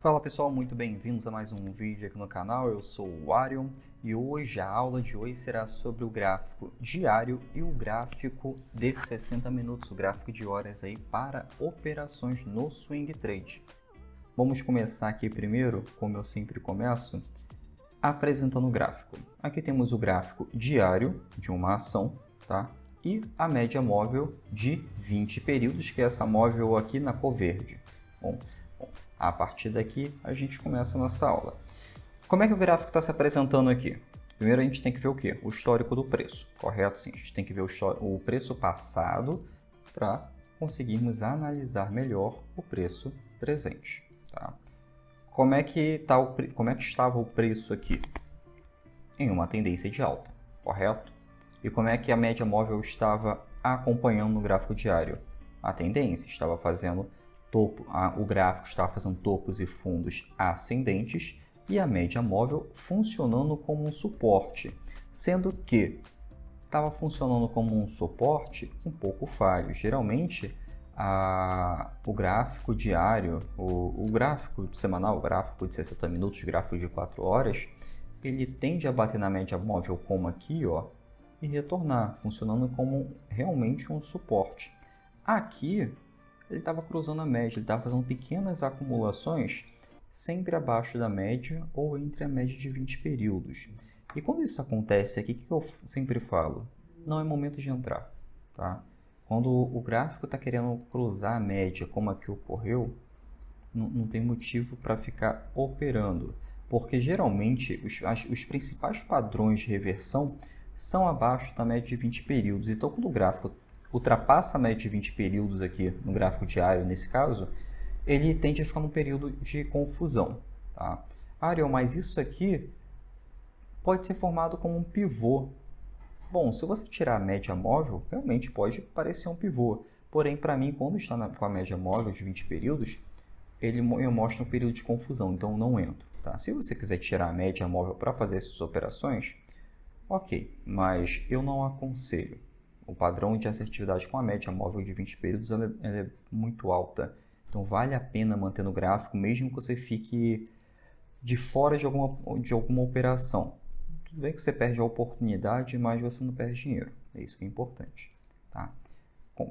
Fala pessoal, muito bem-vindos a mais um vídeo aqui no canal. Eu sou o Arion e hoje a aula de hoje será sobre o gráfico diário e o gráfico de 60 minutos, o gráfico de horas aí para operações no swing trade. Vamos começar aqui primeiro, como eu sempre começo, apresentando o gráfico. Aqui temos o gráfico diário de uma ação, tá? E a média móvel de 20 períodos, que é essa móvel aqui na cor verde. Bom, a partir daqui a gente começa a nossa aula. Como é que o gráfico está se apresentando aqui? Primeiro a gente tem que ver o quê? O histórico do preço, correto? Sim, a gente tem que ver o preço passado para conseguirmos analisar melhor o preço presente. Tá? Como é que estava o preço aqui? Em uma tendência de alta, correto? E como é que a média móvel estava acompanhando no gráfico diário? A tendência estava fazendo o gráfico estava fazendo topos e fundos ascendentes e a média móvel funcionando como um suporte, sendo que estava funcionando como um suporte um pouco falho. Geralmente, o gráfico diário, o gráfico semanal, o gráfico de 60 minutos, o gráfico de 4 horas, ele tende a bater na média móvel como aqui, ó, e retornar, funcionando como realmente um suporte. Aqui, ele estava cruzando a média, ele estava fazendo pequenas acumulações, sempre abaixo da média ou entre a média de 20 períodos. E quando isso acontece aqui, o que eu sempre falo? Não é momento de entrar, tá? Quando o gráfico está querendo cruzar a média, como aqui ocorreu, não tem motivo para ficar operando, porque geralmente os principais padrões de reversão são abaixo da média de 20 períodos. Então, quando o gráfico ultrapassa a média de 20 períodos aqui no gráfico diário, nesse caso, ele tende a ficar num período de confusão. Tá? Ariel, mas isso aqui pode ser formado como um pivô. Bom, se você tirar a média móvel, realmente pode parecer um pivô. Porém, para mim, quando está com a média móvel de 20 períodos, ele mostra um período de confusão, então não entro. Tá? Se você quiser tirar a média móvel para fazer essas operações, ok, mas eu não aconselho. O padrão de assertividade com a média móvel de 20 períodos ela é muito alta. Então vale a pena manter no gráfico, mesmo que você fique de fora de alguma operação. Tudo bem que você perde a oportunidade, mas você não perde dinheiro. É isso que é importante. Tá?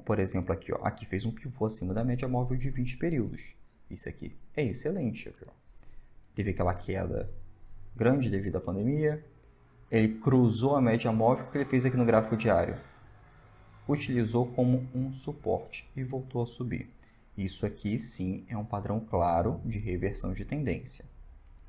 Por exemplo, aqui, ó, aqui fez um pivô acima da média móvel de 20 períodos. Isso aqui é excelente. Aqui, ó. Teve aquela queda grande devido à pandemia. Ele cruzou a média móvel que ele fez aqui no gráfico diário. Utilizou como um suporte e voltou a subir. Isso aqui sim é um padrão claro de reversão de tendência.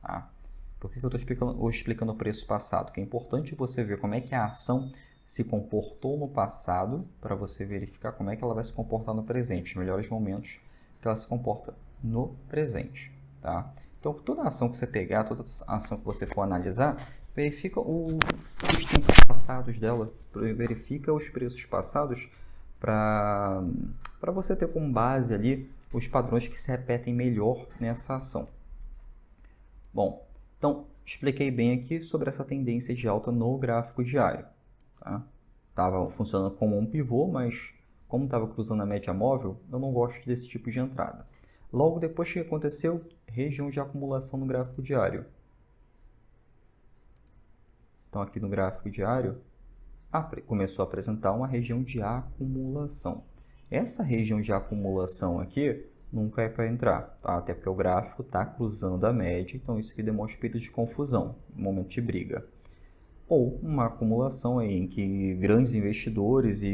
Tá? Por que eu estou explicando o preço passado? Porque é importante você ver como é que a ação se comportou no passado para você verificar como é que ela vai se comportar no presente, os melhores momentos que ela se comporta no presente. Tá? Então, toda ação que você pegar, toda ação que você for analisar, verifica os tempos passados dela, verifica os preços passados para você ter como base ali os padrões que se repetem melhor nessa ação. Bom, então expliquei bem aqui sobre essa tendência de alta no gráfico diário. Estava funcionando como um pivô, mas como estava cruzando a média móvel, eu não gosto desse tipo de entrada. Logo depois que aconteceu, região de acumulação no gráfico diário. Então, aqui no gráfico diário, começou a apresentar uma região de acumulação. Essa região de acumulação aqui nunca é para entrar, tá? Até porque o gráfico está cruzando a média, então isso aqui demonstra um período de confusão, um momento de briga. Ou uma acumulação aí em que grandes investidores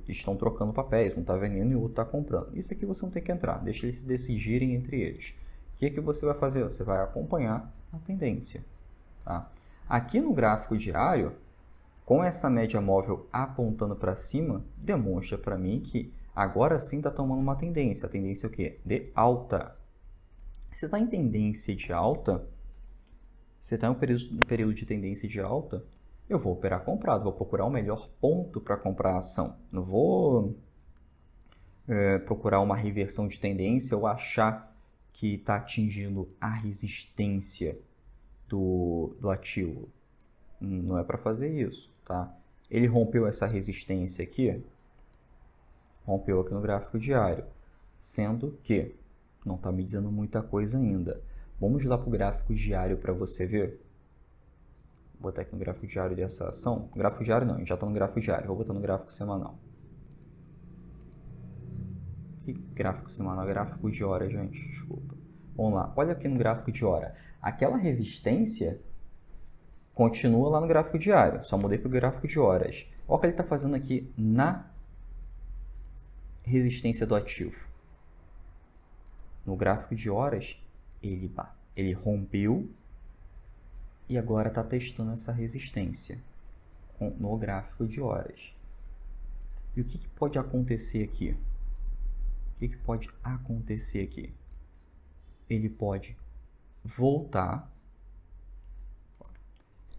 estão trocando papéis, um está vendendo e o outro está comprando. Isso aqui você não tem que entrar, deixa eles se decidirem entre eles. O que você vai fazer? Você vai acompanhar a tendência. Tá? Aqui no gráfico diário, com essa média móvel apontando para cima, demonstra para mim que agora sim está tomando uma tendência. A tendência é o quê? De alta. Se está em tendência de alta, se está em um período de tendência de alta, eu vou operar comprado, vou procurar o melhor ponto para comprar a ação. Não vou procurar uma reversão de tendência ou achar que está atingindo a resistência do ativo. Não é para fazer isso, tá? Ele rompeu essa resistência aqui, rompeu aqui no gráfico diário, sendo que não está me dizendo muita coisa ainda. Vamos lá para o gráfico diário para você ver. Vou botar aqui no gráfico diário dessa ação. Gráfico diário não, já está no gráfico diário. Vou botar no gráfico semanal. Que gráfico semanal? Gráfico de hora, gente. Desculpa. Vamos lá. Olha aqui no gráfico de hora. Aquela resistência continua lá no gráfico diário. Só mudei para o gráfico de horas. Olha o que ele está fazendo aqui na resistência do ativo. No gráfico de horas, ele rompeu e agora está testando essa resistência no gráfico de horas. E o que pode acontecer aqui? O que pode acontecer aqui? Ele pode voltar.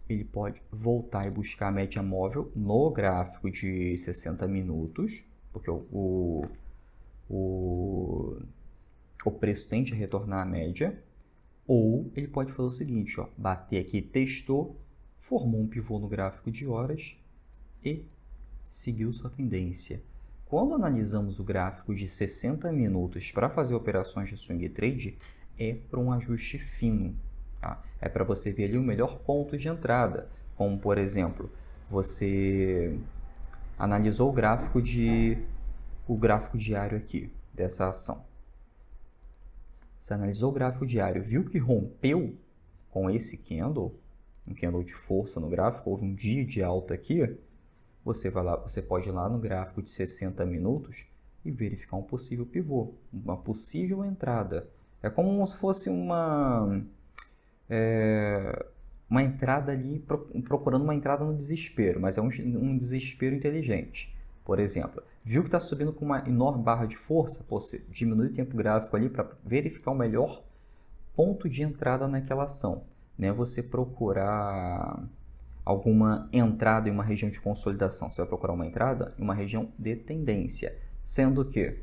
Ele pode voltar e buscar a média móvel no gráfico de 60 minutos, porque o preço tende a retornar à média. Ou ele pode fazer o seguinte, ó, bater aqui, testou, formou um pivô no gráfico de horas e seguiu sua tendência. Quando analisamos o gráfico de 60 minutos para fazer operações de swing trade, é para um ajuste fino. Tá? É para você ver ali o melhor ponto de entrada, como por exemplo, você analisou o gráfico diário aqui dessa ação. Você analisou o gráfico diário, viu que rompeu com esse candle, um candle de força no gráfico, houve um dia de alta aqui, você pode ir lá no gráfico de 60 minutos e verificar um possível pivô, uma possível entrada. É como se fosse uma entrada ali, procurando uma entrada no desespero, mas é um desespero inteligente. Por exemplo, viu que está subindo com uma enorme barra de força, você diminui o tempo gráfico ali para verificar o melhor ponto de entrada naquela ação. Né? Você procurar alguma entrada em uma região de consolidação. Você vai procurar uma entrada em uma região de tendência, sendo que,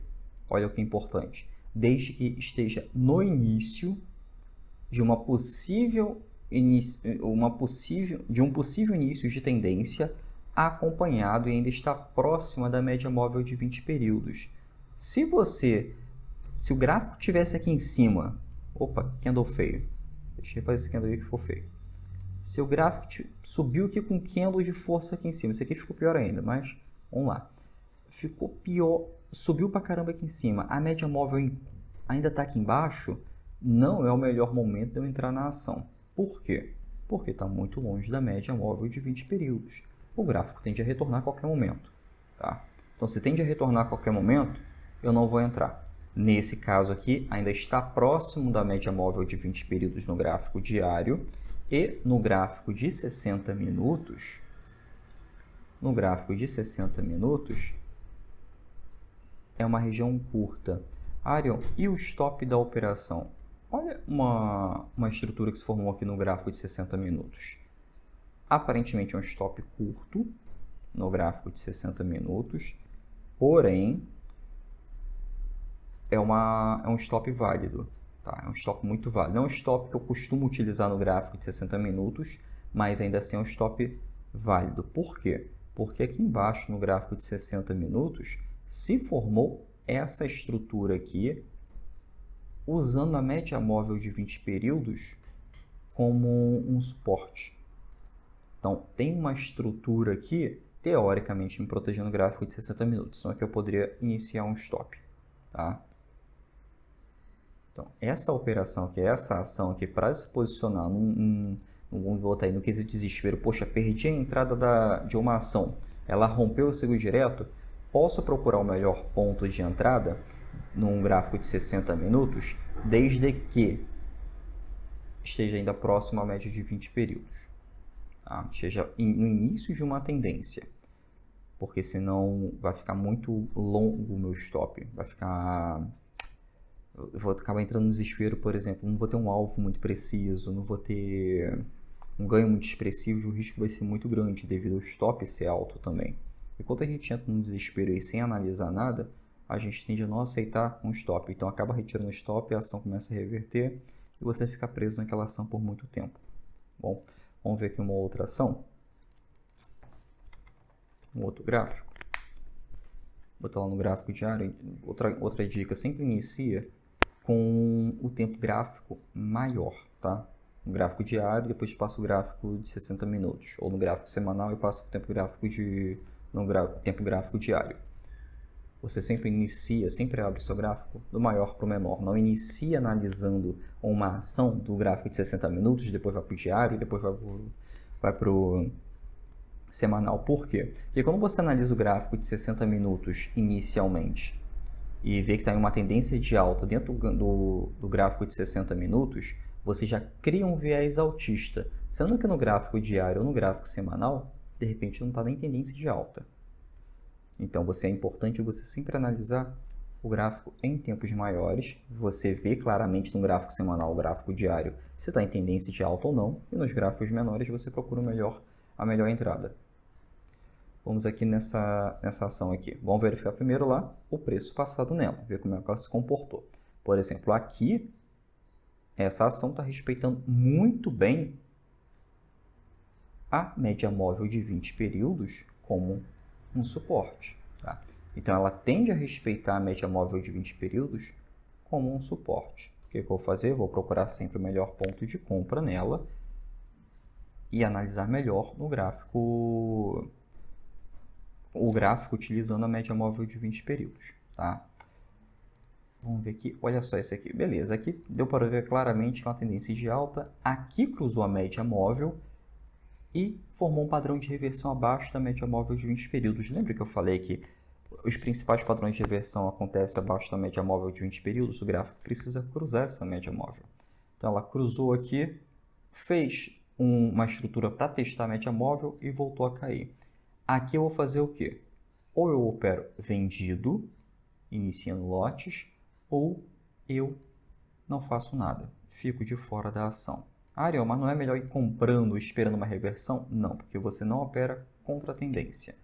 olha o que é importante, desde que esteja no início de um possível início de tendência, acompanhado e ainda está próxima da média móvel de 20 períodos. Se o gráfico estivesse aqui em cima, opa, candle feio, deixa eu fazer esse candle aí que ficou feio. Se o gráfico subiu aqui com candle de força aqui em cima, esse aqui ficou pior ainda, mas vamos lá. Ficou pior, subiu pra caramba aqui em cima, a média móvel ainda está aqui embaixo, não é o melhor momento de eu entrar na ação. Por quê? Porque está muito longe da média móvel de 20 períodos. O gráfico tende a retornar a qualquer momento. Tá? Então, se tende a retornar a qualquer momento, eu não vou entrar. Nesse caso aqui, ainda está próximo da média móvel de 20 períodos no gráfico diário e no gráfico de 60 minutos. No gráfico de 60 minutos, é uma região curta. Arion, e o stop da operação? Olha uma estrutura que se formou aqui no gráfico de 60 minutos. Aparentemente é um stop curto no gráfico de 60 minutos, porém é um stop válido. Tá? É um stop muito válido. Não é um stop que eu costumo utilizar no gráfico de 60 minutos, mas ainda assim é um stop válido. Por quê? Porque aqui embaixo no gráfico de 60 minutos se formou essa estrutura aqui, usando a média móvel de 20 períodos como um suporte. Então, tem uma estrutura aqui, teoricamente, me protegendo o gráfico de 60 minutos. Então, aqui eu poderia iniciar um stop. Tá? Então, essa operação aqui, essa ação aqui, para se posicionar vamos botar aí no quesito desespero, poxa, perdi a entrada de uma ação, ela rompeu o seguro direto, posso procurar o melhor ponto de entrada num gráfico de 60 minutos, desde que esteja ainda próximo à média de 20 períodos. Tá? Esteja no início de uma tendência, porque senão vai ficar muito longo o meu stop, eu vou acabar entrando no desespero, por exemplo, não vou ter um alvo muito preciso, não vou ter um ganho muito expressivo e o risco vai ser muito grande devido ao stop ser alto também. E quando a gente entra no desespero aí sem analisar nada, a gente tende a não aceitar um stop. Então acaba retirando o stop, a ação começa a reverter e você fica preso naquela ação por muito tempo. Bom, vamos ver aqui uma outra ação. Um outro gráfico. Vou botar lá no gráfico diário. Outra dica, sempre inicia com o tempo gráfico maior, tá? No gráfico diário, depois passo o gráfico de 60 minutos. Ou no gráfico semanal e passo o tempo gráfico tempo gráfico diário. Você sempre inicia, sempre abre o seu gráfico do maior para o menor. Não inicia analisando uma ação do gráfico de 60 minutos, depois vai para o diário e depois vai para o semanal. Por quê? Porque quando você analisa o gráfico de 60 minutos inicialmente e vê que está em uma tendência de alta dentro do gráfico de 60 minutos, você já cria um viés altista, sendo que no gráfico diário ou no gráfico semanal, de repente não está nem tendência de alta. Então, é importante você sempre analisar o gráfico em tempos maiores. Você vê claramente no gráfico semanal, o gráfico diário, se está em tendência de alta ou não. E nos gráficos menores, você procura a melhor entrada. Vamos aqui nessa ação aqui. Vamos verificar primeiro lá o preço passado nela, ver como é que ela se comportou. Por exemplo, aqui, essa ação está respeitando muito bem a média móvel de 20 períodos como um suporte. Tá? Então, ela tende a respeitar a média móvel de 20 períodos como um suporte. O que eu vou fazer? Vou procurar sempre o melhor ponto de compra nela e analisar melhor no gráfico, o gráfico utilizando a média móvel de 20 períodos. Tá? Vamos ver aqui, olha só esse aqui. Beleza, aqui deu para ver claramente que é uma tendência de alta. Aqui cruzou a média móvel e formou um padrão de reversão abaixo da média móvel de 20 períodos. Lembra que eu falei que os principais padrões de reversão acontecem abaixo da média móvel de 20 períodos? O gráfico precisa cruzar essa média móvel. Então, ela cruzou aqui, fez uma estrutura para testar a média móvel e voltou a cair. Aqui eu vou fazer o quê? Ou eu opero vendido, iniciando lotes, ou eu não faço nada, fico de fora da ação. Ariel, mas não é melhor ir comprando, esperando uma reversão? Não, porque você não opera contra a tendência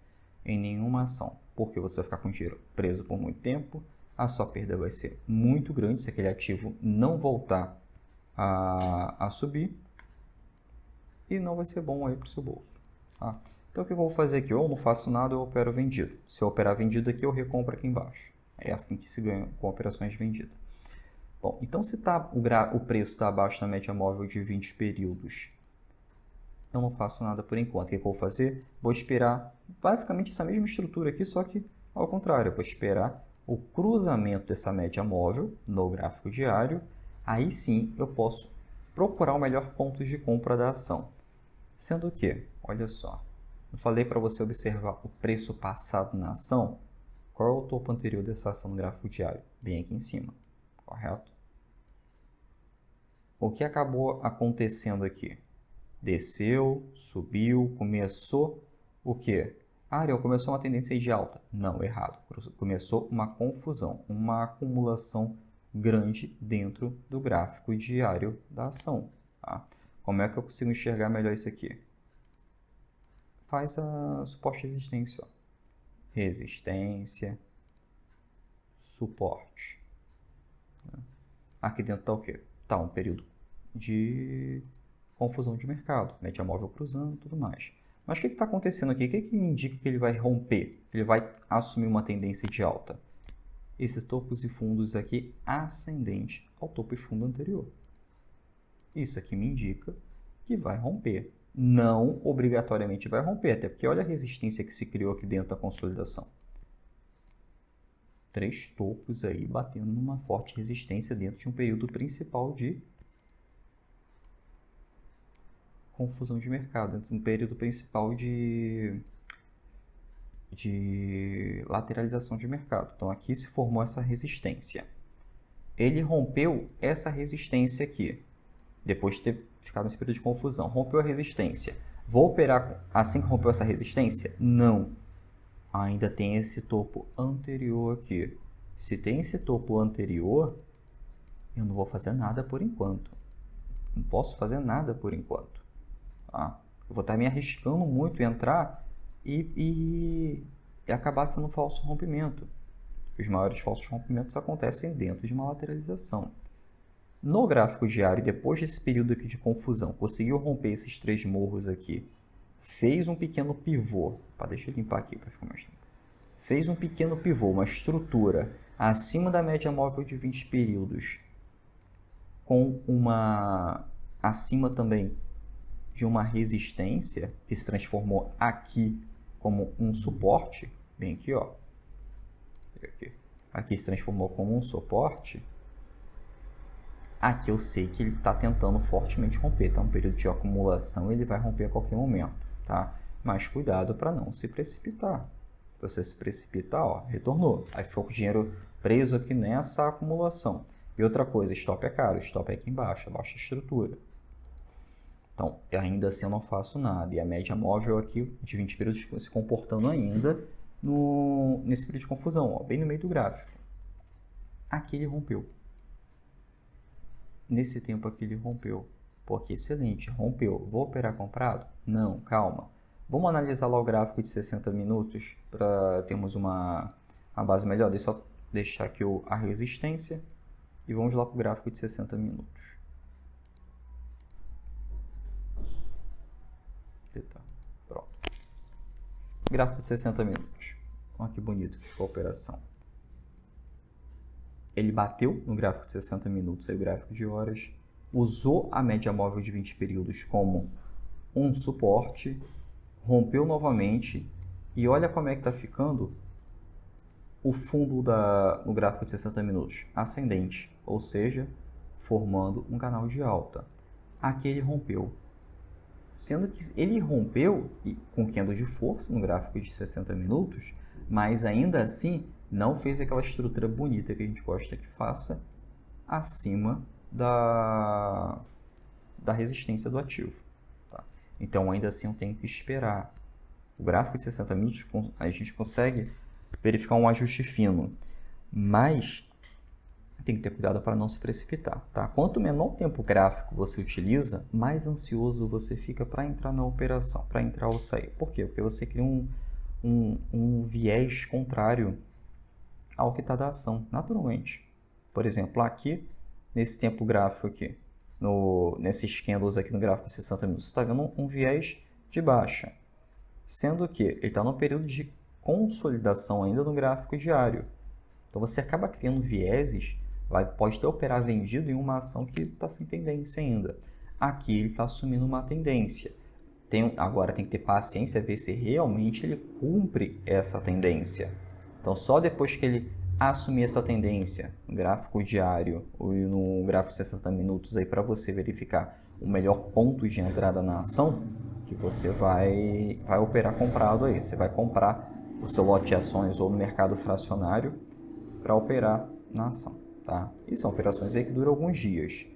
em nenhuma ação, porque você vai ficar com o dinheiro preso por muito tempo, a sua perda vai ser muito grande se aquele ativo não voltar a subir e não vai ser bom aí para o seu bolso. Tá? Então, o que eu vou fazer aqui? Ou eu não faço nada, eu opero vendido. Se eu operar vendido aqui, eu recompro aqui embaixo. É assim que se ganha com operações vendidas. Bom, então se o preço está abaixo da média móvel de 20 períodos, eu não faço nada por enquanto. O que eu vou fazer? Vou esperar basicamente essa mesma estrutura aqui, só que ao contrário. Eu vou esperar o cruzamento dessa média móvel no gráfico diário. Aí sim eu posso procurar o melhor ponto de compra da ação. Sendo que, olha só, eu falei para você observar o preço passado na ação. Qual é o topo anterior dessa ação no gráfico diário? Bem aqui em cima, correto? O que acabou acontecendo aqui? Desceu, subiu, começou o quê? Ariel, começou uma tendência de alta. Não, errado. Começou uma confusão, uma acumulação grande dentro do gráfico diário da ação. Tá? Como é que eu consigo enxergar melhor isso aqui? Faz a suporte e resistência. Ó. Resistência, suporte. Aqui dentro está o quê? Está um período de confusão de mercado, média móvel cruzando e tudo mais. Mas o que está acontecendo aqui? O que me indica que ele vai romper? Que ele vai assumir uma tendência de alta? Esses topos e fundos aqui ascendente ao topo e fundo anterior. Isso aqui me indica que vai romper. Não obrigatoriamente vai romper, até porque olha a resistência que se criou aqui dentro da consolidação. 3 topos aí batendo numa forte resistência dentro de um período principal de confusão de mercado, dentro de um período principal de lateralização de mercado. Então aqui se formou essa resistência. Ele rompeu essa resistência aqui, depois de ter ficado nesse período de confusão. Rompeu a resistência. Vou operar assim que rompeu essa resistência? Não. Ainda tem esse topo anterior aqui. Se tem esse topo anterior, eu não vou fazer nada por enquanto. Não posso fazer nada por enquanto. Tá? Eu vou estar me arriscando muito em entrar e acabar sendo um falso rompimento. Os maiores falsos rompimentos acontecem dentro de uma lateralização. No gráfico diário, depois desse período aqui de confusão, conseguiu romper esses 3 morros aqui, fez um pequeno pivô, deixa eu limpar aqui para ficar mais limpo. Fez um pequeno pivô, uma estrutura acima da média móvel de 20 períodos com uma acima também de uma resistência que se transformou aqui como um suporte, bem aqui, ó. Aqui se transformou como um suporte. Aqui eu sei que ele está tentando fortemente romper, tá? Um período de acumulação, ele vai romper a qualquer momento, tá? Mas cuidado para não se precipitar. Se você se precipitar, ó, retornou. Aí ficou com o dinheiro preso aqui nessa acumulação. E outra coisa, stop é caro, stop é aqui embaixo, baixa estrutura. Então, ainda assim eu não faço nada. E a média móvel aqui de 20 períodos se comportando ainda nesse período de confusão, ó, bem no meio do gráfico. Aqui ele rompeu. Nesse tempo aqui ele rompeu. Pô, que excelente, rompeu. Vou operar comprado? Não, calma. Vamos analisar lá o gráfico de 60 minutos para termos uma base melhor. Deixa eu só deixar aqui a resistência e vamos lá para o gráfico de 60 minutos. Eita, pronto. Gráfico de 60 minutos. Olha que bonito que ficou a operação. Ele bateu no gráfico de 60 minutos, aí o gráfico de horas, usou a média móvel de 20 períodos como um suporte, rompeu novamente e olha como é que está ficando o fundo no gráfico de 60 minutos, ascendente, ou seja, formando um canal de alta. Aqui ele rompeu, sendo que ele rompeu com candle de força no gráfico de 60 minutos, mas ainda assim não fez aquela estrutura bonita que a gente gosta que faça acima da resistência do ativo. Tá? Então, ainda assim, eu tenho que esperar. O gráfico de 60 minutos, a gente consegue verificar um ajuste fino, mas tem que ter cuidado para não se precipitar. Tá? Quanto menor o tempo gráfico você utiliza, mais ansioso você fica para entrar na operação, para entrar ou sair. Por quê? Porque você cria um viés contrário ao que está da ação, naturalmente. Por exemplo, aqui, nesse tempo gráfico aqui, nesses candles aqui no gráfico de 60 minutos, você está vendo um viés de baixa, sendo que ele está no período de consolidação ainda no gráfico diário. Então, você acaba criando vieses, pode ter operar vendido em uma ação que está sem tendência ainda. Aqui, ele está assumindo uma tendência. Agora, tem que ter paciência, ver se realmente ele cumpre essa tendência. Então, só depois que ele assumir essa tendência no gráfico diário ou no gráfico de 60 minutos aí para você verificar o melhor ponto de entrada na ação, que você vai operar comprado aí. Você vai comprar o seu lote de ações ou no mercado fracionário para operar na ação, tá? E são operações aí que duram alguns dias.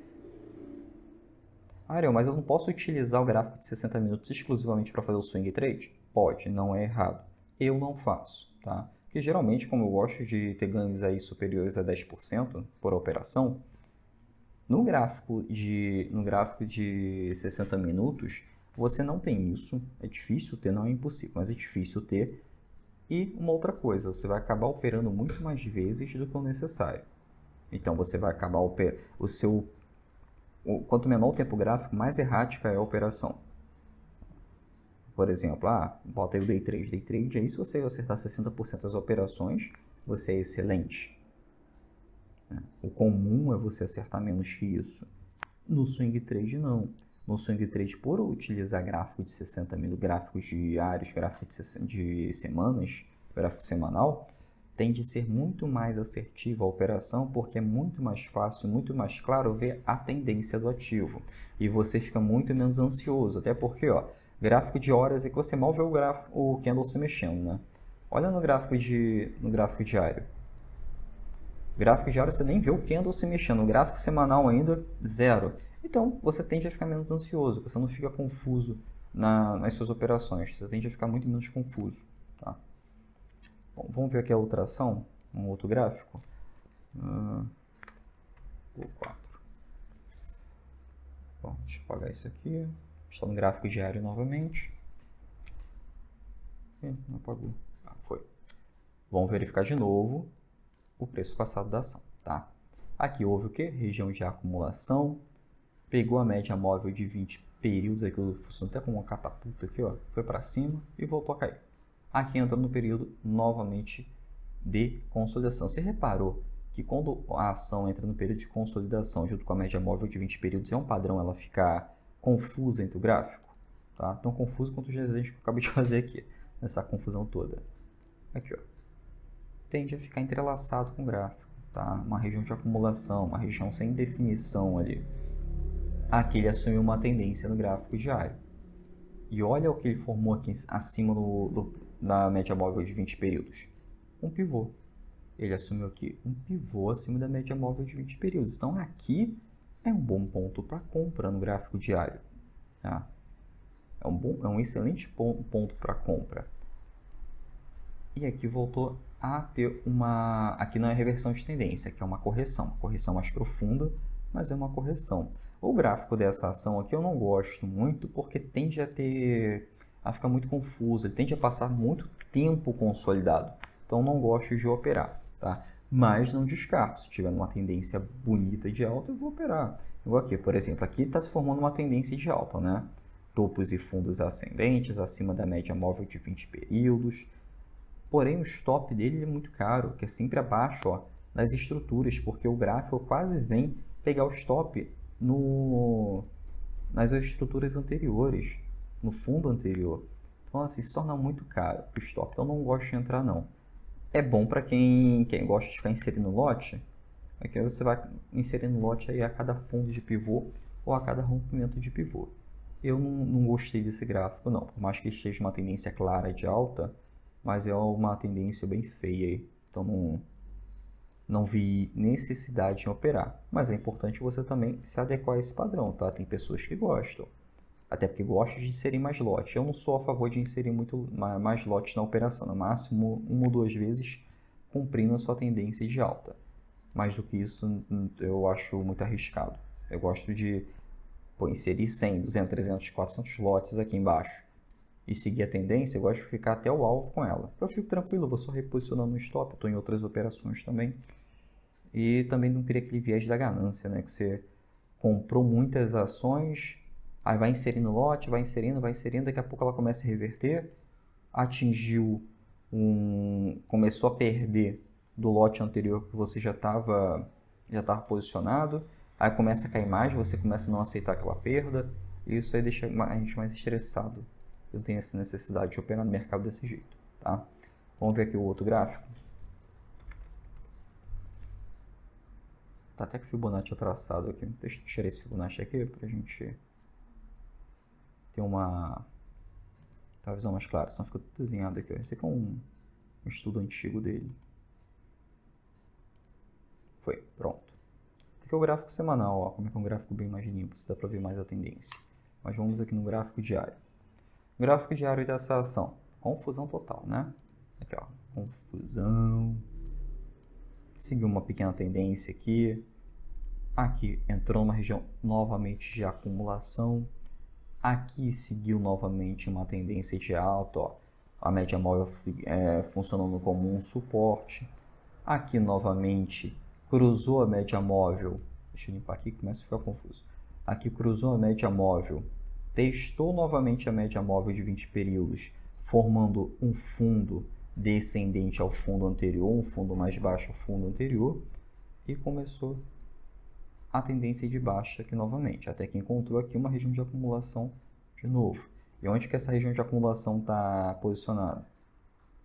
Ariel, mas eu não posso utilizar o gráfico de 60 minutos exclusivamente para fazer o swing trade? Pode, não é errado. Eu não faço, tá? Porque geralmente, como eu gosto de ter ganhos aí superiores a 10% por operação, no gráfico de 60 minutos, você não tem isso. É difícil ter, não é impossível, mas é difícil ter. E uma outra coisa, você vai acabar operando muito mais vezes do que o necessário. Então, você vai acabar operando quanto menor o tempo gráfico, mais errática é a operação. Por exemplo, bota aí o Day Trade. Day Trade aí, se você acertar 60% das operações, você é excelente. O comum é você acertar menos que isso. No Swing Trade, não. No Swing Trade, por utilizar gráfico de 60 minutos, gráficos diários, gráfico de semanas, gráfico semanal, tende a ser muito mais assertiva a operação, porque é muito mais fácil, muito mais claro ver a tendência do ativo. E você fica muito menos ansioso, até porque, gráfico de horas é que você mal vê o candle se mexendo, né? Olha no gráfico diário. Gráfico de horas você nem vê o candle se mexendo. No gráfico semanal ainda, zero. Então, você tende a ficar menos ansioso. Você não fica confuso nas suas operações. Você tende a ficar muito menos confuso. Tá? Bom, vamos ver aqui a outra ação. Um outro gráfico. O 4. Bom, deixa eu apagar isso aqui. Está no gráfico diário novamente. Não apagou. Foi. Vamos verificar de novo o preço passado da ação, tá? Aqui houve o que? Região de acumulação. Pegou a média móvel de 20 períodos, aqui funciona até como uma catapulta aqui, foi para cima e voltou a cair. Aqui entra no período novamente de consolidação. Você reparou que quando a ação entra no período de consolidação junto com a média móvel de 20 períodos, é um padrão ela ficar confusa entre o gráfico, tá? Tão confuso quanto os desenhos que eu acabei de fazer aqui, nessa confusão toda. Aqui, ó. Tende a ficar entrelaçado com o gráfico, tá? Uma região de acumulação, uma região sem definição ali. Aqui ele assumiu uma tendência no gráfico diário. E olha o que ele formou aqui acima da média móvel de 20 períodos. Um pivô. Ele assumiu aqui um pivô acima da média móvel de 20 períodos. Então, aqui é um bom ponto para compra no gráfico diário. Tá? É um excelente ponto para compra. E aqui voltou a ter uma... Aqui não é reversão de tendência, aqui é uma correção mais profunda, mas é uma correção. O gráfico dessa ação aqui eu não gosto muito, porque tende a ficar muito confuso, ele tende a passar muito tempo consolidado. Então, não gosto de operar, tá? Mas não descarto, se tiver uma tendência bonita de alta, eu vou operar. Igual aqui, por exemplo, aqui está se formando uma tendência de alta, né? Topos e fundos ascendentes, acima da média móvel de 20 períodos. Porém, o stop dele é muito caro, que é sempre abaixo, ó, das estruturas, porque o gráfico quase vem pegar o stop nas estruturas anteriores, no fundo anterior. Então, assim, se torna muito caro o stop. Então, não gosto de entrar, não. É bom para quem gosta de ficar inserindo lote. Aqui você vai inserindo lote aí a cada fundo de pivô ou a cada rompimento de pivô. Eu não gostei desse gráfico, não. Por mais que esteja uma tendência clara de alta, mas é uma tendência bem feia aí. Então, não vi necessidade de operar. Mas é importante você também se adequar a esse padrão, tá? Tem pessoas que gostam. Até porque gostam de inserir mais lotes. Eu não sou a favor de inserir mais lotes na operação. No máximo, 1 ou 2 vezes, cumprindo a sua tendência de alta. Mais do que isso, eu acho muito arriscado. Eu gosto de inserir 100, 200, 300, 400 lotes aqui embaixo. E seguir a tendência, eu gosto de ficar até o alvo com ela. Eu fico tranquilo, eu vou só reposicionando no stop. Estou em outras operações também. E também não queria aquele viés da ganância, né? Que você comprou muitas ações, aí vai inserindo lote, vai inserindo, daqui a pouco ela começa a reverter, começou a perder do lote anterior que você já estava posicionado, aí começa a cair mais, você começa a não aceitar aquela perda, e isso aí deixa a gente mais estressado. Eu tenho essa necessidade de operar no mercado desse jeito, tá? Vamos ver aqui o outro gráfico. Tá até com o Fibonacci traçado aqui. Deixa eu tirar esse Fibonacci aqui pra gente ter uma visão mais clara. Senão fica tudo desenhado aqui. Ó. Esse aqui é um estudo antigo dele. Foi, pronto. Aqui é o gráfico semanal, ó. Como é que é um gráfico bem mais limpo, se dá pra ver mais a tendência. Mas vamos aqui no gráfico diário. O gráfico diário dessa ação. Confusão total, né? Aqui, ó. Confusão. Seguiu uma pequena tendência aqui. Aqui entrou numa região novamente de acumulação. Aqui seguiu novamente uma tendência de alta. Ó. A média móvel funcionando como um suporte. Aqui novamente cruzou a média móvel. Deixa eu limpar aqui que começa a ficar confuso. Aqui cruzou a média móvel. Testou novamente a média móvel de 20 períodos, formando um fundo descendente ao fundo anterior, um fundo mais baixo ao fundo anterior, e começou a tendência de baixa aqui novamente, até que encontrou aqui uma região de acumulação de novo. E onde que essa região de acumulação está posicionada?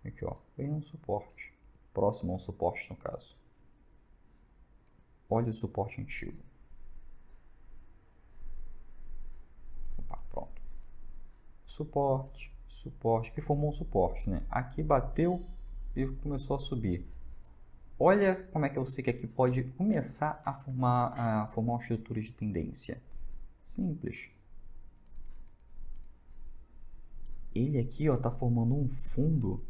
Aqui, ó, bem no suporte, próximo ao suporte no caso. Olha o suporte antigo. Opa, pronto. Suporte, que formou um suporte, né? Aqui bateu e começou a subir. Olha como é que eu sei que aqui pode começar a formar uma estrutura de tendência. Simples. Ele aqui está formando um fundo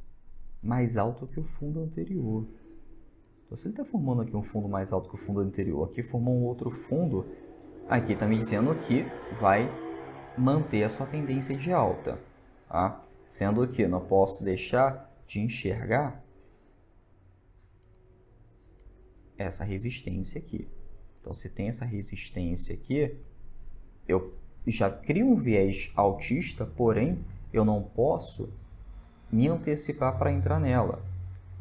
mais alto que o fundo anterior. Então, se ele está formando aqui um fundo mais alto que o fundo anterior, aqui formou um outro fundo, aqui está me dizendo que vai manter a sua tendência de alta. Tá? Sendo que eu não posso deixar de enxergar essa resistência aqui. Então, se tem essa resistência aqui, eu já crio um viés altista, porém, eu não posso me antecipar para entrar nela.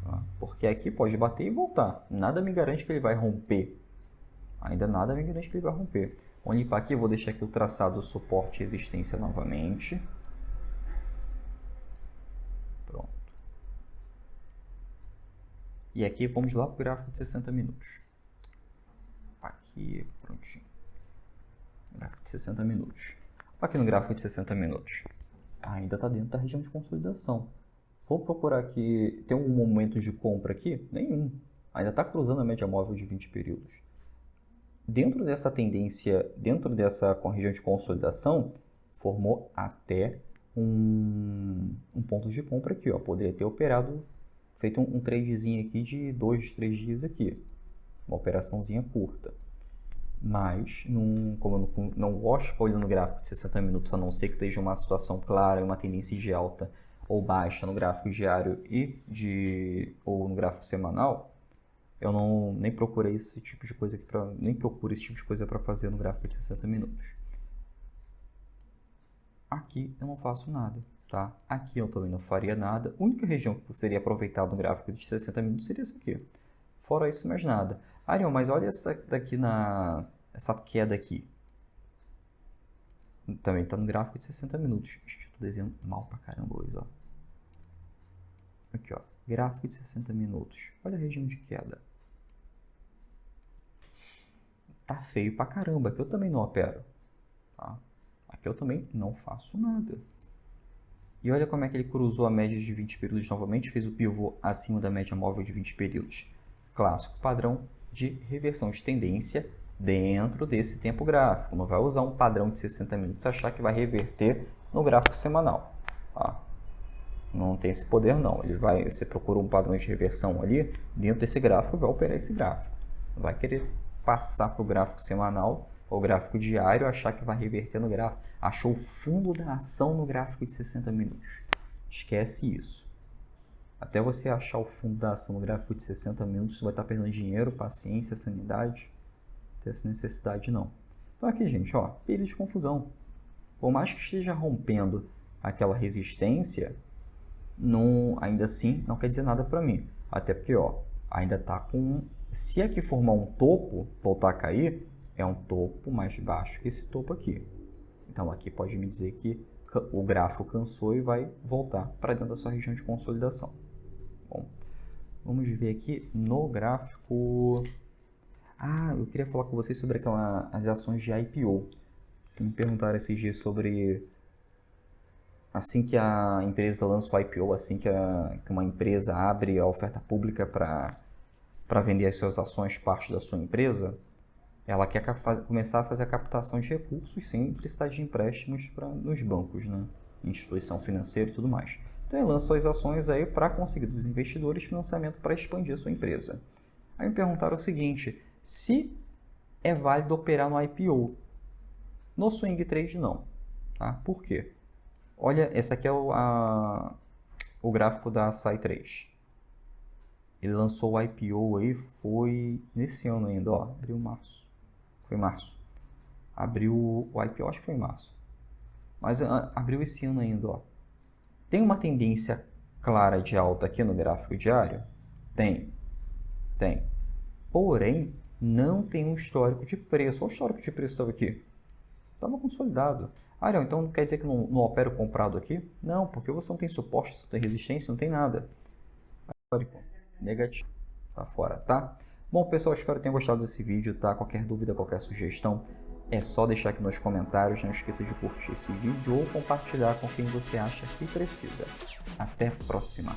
Tá? Porque aqui pode bater e voltar. Nada me garante que ele vai romper. Ainda nada me garante que ele vai romper. Vamos limpar aqui, eu vou deixar aqui o traçado suporte e resistência novamente. Pronto. E aqui vamos lá para o gráfico de 60 minutos. Aqui, prontinho. Gráfico de 60 minutos. Aqui no gráfico de 60 minutos. Ainda está dentro da região de consolidação. Vou procurar aqui, tem um momento de compra aqui? Nenhum. Ainda está cruzando a média móvel de 20 períodos. Dentro dessa tendência, dentro dessa região de consolidação, formou até um ponto de compra aqui. Ó. Poderia ter operado, feito um tradezinho aqui de 2, 3 dias aqui. Uma operaçãozinha curta. Mas, como eu não gosto de ficar olhando no gráfico de 60 minutos, a não ser que esteja uma situação clara, uma tendência de alta ou baixa no gráfico diário ou no gráfico semanal, eu nem procurei esse tipo de coisa aqui nem procuro esse tipo de coisa para fazer no gráfico de 60 minutos. Aqui eu não faço nada, tá? Aqui eu também não faria nada. A única região que seria aproveitada no gráfico de 60 minutos seria essa aqui. Fora isso, mais nada. Ariel, mas olha essa daqui essa queda aqui. Também está no gráfico de 60 minutos. Estou desenhando mal pra caramba hoje, ó. Aqui, ó. Gráfico de 60 minutos. Olha a região de queda. Tá feio pra caramba. Aqui eu também não opero. Tá? Aqui eu também não faço nada. E olha como é que ele cruzou a média de 20 períodos novamente. Fez o pivô acima da média móvel de 20 períodos. Clássico padrão de reversão de tendência dentro desse tempo gráfico. Não vai usar um padrão de 60 minutos e achar que vai reverter no gráfico semanal. Tá? Não tem esse poder não. Você procura um padrão de reversão ali dentro desse gráfico e vai operar esse gráfico. Não vai querer passar para o gráfico semanal ou gráfico diário e achar que vai reverter no gráfico. Achou o fundo da ação no gráfico de 60 minutos. Esquece isso. Até você achar o fundo da ação no gráfico de 60 minutos, você vai estar perdendo dinheiro, paciência, sanidade. Não tem essa necessidade não. Então aqui, gente, ó, período de confusão. Por mais que esteja rompendo aquela resistência, ainda assim não quer dizer nada para mim. Até porque, ó, ainda está com... Se aqui formar um topo, voltar a cair, é um topo mais baixo que esse topo aqui. Então aqui pode me dizer que o gráfico cansou e vai voltar para dentro da sua região de consolidação. Bom, vamos ver aqui no gráfico... eu queria falar com vocês sobre as ações de IPO. Me perguntaram esses dias sobre... Assim que a empresa lança o IPO, assim que uma empresa abre a oferta pública para vender as suas ações, parte da sua empresa, ela quer começar a fazer a captação de recursos sem precisar de empréstimos nos bancos, né? Instituição financeira e tudo mais. Então ele lança suas ações aí para conseguir dos investidores financiamento para expandir a sua empresa. Aí me perguntaram o seguinte, se é válido operar no IPO. No swing trade não. Tá? Por quê? Olha, esse aqui é o gráfico da Sai3. Ele lançou o IPO aí, foi nesse ano ainda, ó, abril, março. Foi março. Abriu o IPO, acho que foi em março. Mas abriu esse ano ainda, ó. Tem uma tendência clara de alta aqui no gráfico diário? Tem. Porém, não tem um histórico de preço. Olha o histórico de preço estava aqui. Estava consolidado. Ariel, então não quer dizer que não opera o comprado aqui? Não, porque você não tem suporte, não tem resistência, não tem nada. Negativo. Tá fora, tá? Bom, pessoal, espero que tenham gostado desse vídeo, tá? Qualquer dúvida, qualquer sugestão, é só deixar aqui nos comentários. Não esqueça de curtir esse vídeo ou compartilhar com quem você acha que precisa. Até a próxima!